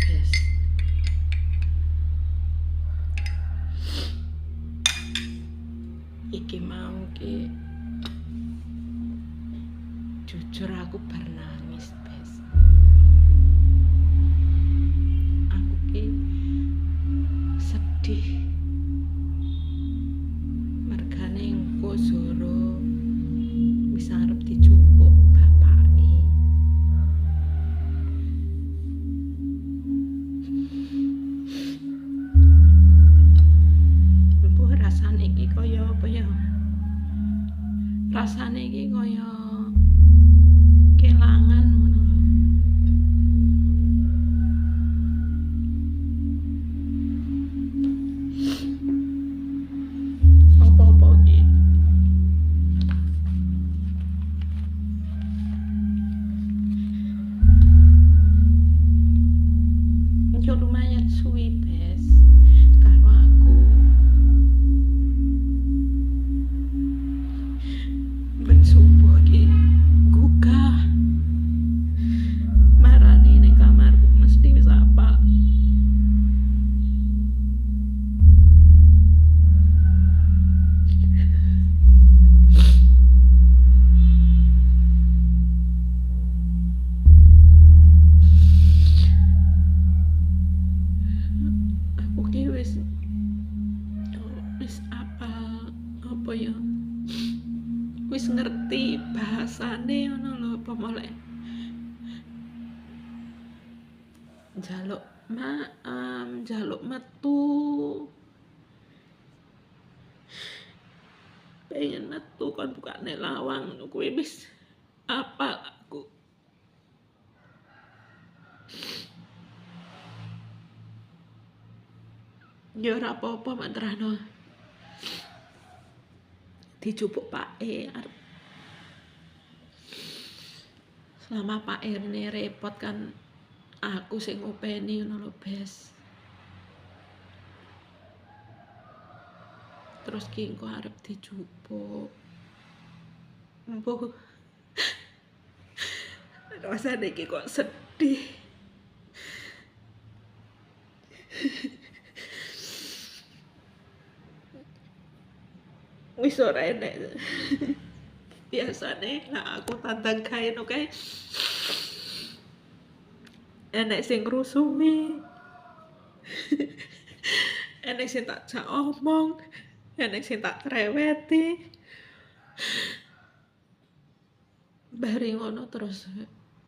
Bes. Iki mau ki jujur aku bar nangis, Bes. Aku ki sedih. Mergane engko Zoro wis arep dijupuk bapake. Mbok rasane iki kaya apa ya? Rasane iki kaya kelangan ngono lho. Apa-apa iki. Yo lumayan suwi, Bes, karo aku. Ben subuh iki gugah. Marani ning kamarku mesti wis apal. Aku ki wis apal apa ya? Wis ngerti bahasane ngono lho, apa molek njaluk maaf, njaluk metu. Pengen metu kon bukane lawang ngono kuwi wis apal aku. Ya ora apa-apa mantrano. Dijupuk pake arep. Selama Pak Erne repot kan aku sing ngopeni ngono lho, Bes. Terus ki engko arep dijupuk. Mbok rasane iki kok sedih. Wis ora enek. Biasane lah aku tantang kae no kae. Enek sing ngrusumi. Enek sing tak jak omong, enek sing tak kreweti. Bari ngono terus